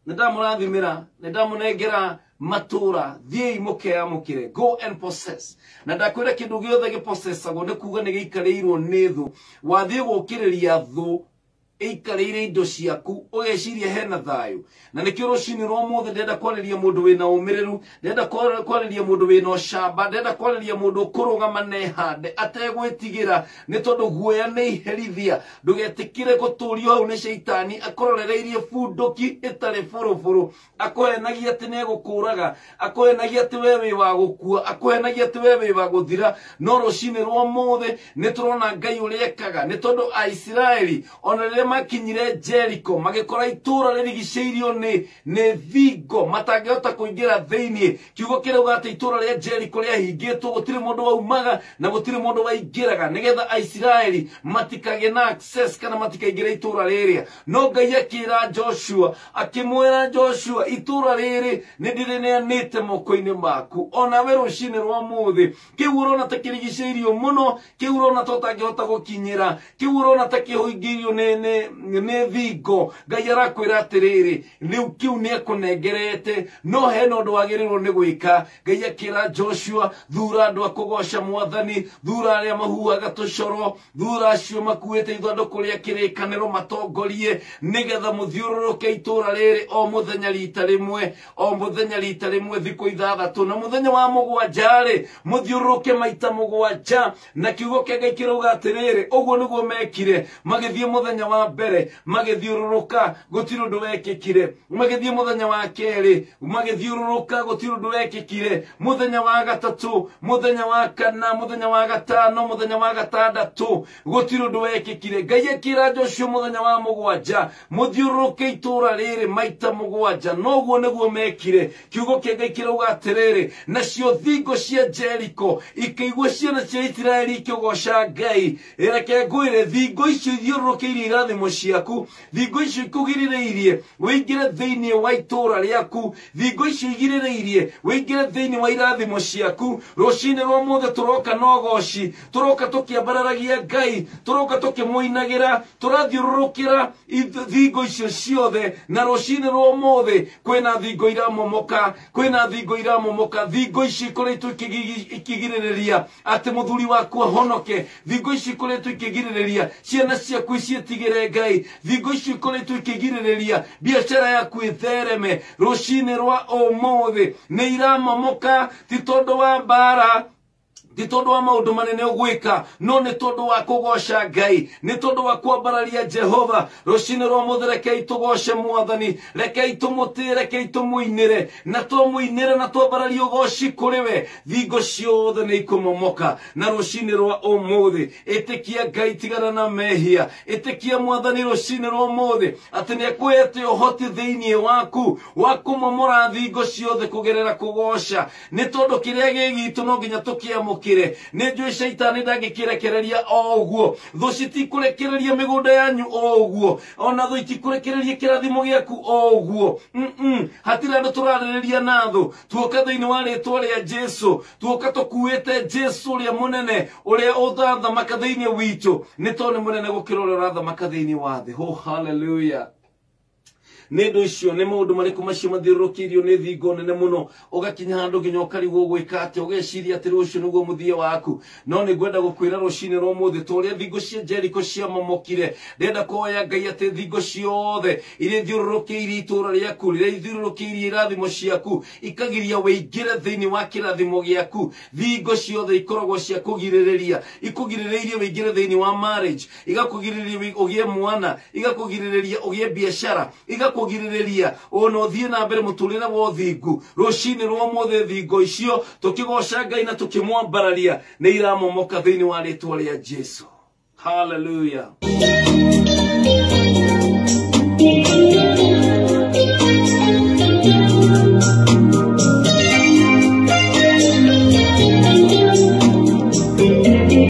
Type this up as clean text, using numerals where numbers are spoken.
ndamurathimira ndamunengera matura thiei mukeamukire go and possess na ndakwira kindu giothe gipossessagwo ni kuga ni giikareirwo ni thu wathie gukiriria thu eikareire indo ciaku ugeciria hena thayu na nikio rucini rwa mothe ndenda kwariria mundu wina umiriru ndenda kwariria mundu wina ucamba ndenda kwariria mundu kurugama nehande ategwitigira ni tondu guoya ni iherithia ndugetikire guturio hau ni shaitani akororereirie bunduki itari furufuru akohenagia ati negukuraga akohenagia ati wewe wa gukua akohenagia ati wewe wa guthira no rucini rwa mothe ni turona Ngai uriekaga ni tondu Aisiraeli ona makinyire Jericho magikora itura ririgiceirio ni thingo matangihota kuingira thiini kiugo kirauga ati itura ria Jericho ria hingitwo gutiri mundu waumaga na gutiri mundu waingiraga nigetha Aisiraeli matikage na access kana matikaingira itura riria no Ngai akira Joshua akimwira Joshua itura riri nindirineanite moko-ini maku ona we rucini rwa muthi kiu urona takirigiceirio muno kiu urona totangihota gukinyira kiu urona takihuingirio ne thingo Ngai arakwira atiriri riu kiu ni ekunengerete no hena undu wagirirwo ni gwika Ngai akira Joshua thura andu akugoca mwathani thura aria mahuaga tucoro thura acio makuite ithanduku ria kirikaniro matongorie nigetha muthiururuke itura riri o muthenya rita rimwe thiku ithathatu na muthenya wa mugwanja ri muthiururuke maita mugwanja na kiugo kia Ngai kirauga atiriri uguo niguo mekire magithie muthenya wa mbere magithiururuka gutiri undu wekikire magithie muthenya wa keri magithiururuka gutiri undu wekikire muthenya wa gatatu muthenya wa kana muthenya wa gatano muthenya wa gatandatu gutiri undu wekikire Ngai akira Joshua muthenya wa mugwanja muthiururuke itura riri maita mugwanja noguo niguo mekire kiugo kia Ngai kirauga atiriri nacio thingo cia Jericho ikaigua ciana cia Isiraeli ikiugoca Ngai reke ngwire thingo icio ithiururukiirie irathimo ciaku thingo icio ikugirireirie wingire thiini wa itura riaku thingo icio igirireirie wingire thiini wa irathimo ciaku rucini rwa mothe turoka nogoci turoka tukiambararagia Ngai turoka tukimuinagira turathiururukira thingo icio ciothe na rucini rwa mothe kwina thingo iramomoka thingo icio ikoretwo ikigirireria ati muthuri waku ahonoke thingo icio ikoretwo ikigirireria ciana ciaku cietigire Ngai thingo icio ikoretwo ikigirireria biashara yaku ithereme rucini rwa umothe ni iramomoka ti tondu wa mbara ti tondu wa maundu manene ugwika no ni tondu wa kugoca Ngai ni tondu wa kwambararia Jehova rucini rwa mothe rekei tugoce mwathani rekei tumutire rekei tumuinire na tumuinire na twambararie ugoci kuriwe thingo ciothe ni ikumomoka na rucini rwa umothe itikia Ngai tigana na mehia itikia mwathani rucini rwa umothe ati ni akwete uhoti thiini waku wa kumomora thingo ciothe kugerera kugoca ni tondu kiria gigitu no nginya tukiamukire Nejwe shaitani ndagikirekereria o uguo thu citikurekereria migunda yanyu o uguo ona thu itikurekereria kirathimo giaku o uguo hatira andu turarireria na thu tuoka thiini wa ritwa ria Jesu tuoka tukuite Jesu uria munene uria uthathamaka thiini witu ni tondu munene gukira uria urathamaka thiini wa thi hallelujah Nendo icio ne maundu mariku macio mathiurukirio ni thingo nene muno ugakinya handu nginya ukarigwo gwika ati ugeciria ati rucio niguo muthia waku no ni ngwenda gukwira rucini rwa muthi turia thingo cia Jericho cia momokire ndenda kuoya Ngai ati thingo ciothe iria thiururukiirie itura riaku iria thiururukiirie irathimo ciaku ikagiria weingire thiini wa kirathimo giaku thingo ciothe ikoragwo cia kugirireria ikugirireirie weingire thiini wa marriage igakugirireria ugie mwana igakugirireria ugie biashara kugirireria ono thie na mbere muturire wo thingu rucini rwa mothe thingo icio tukigoca Ngai na tukimwambararia ni iramomoka thiini wa ritwa ria Jesu hallelujah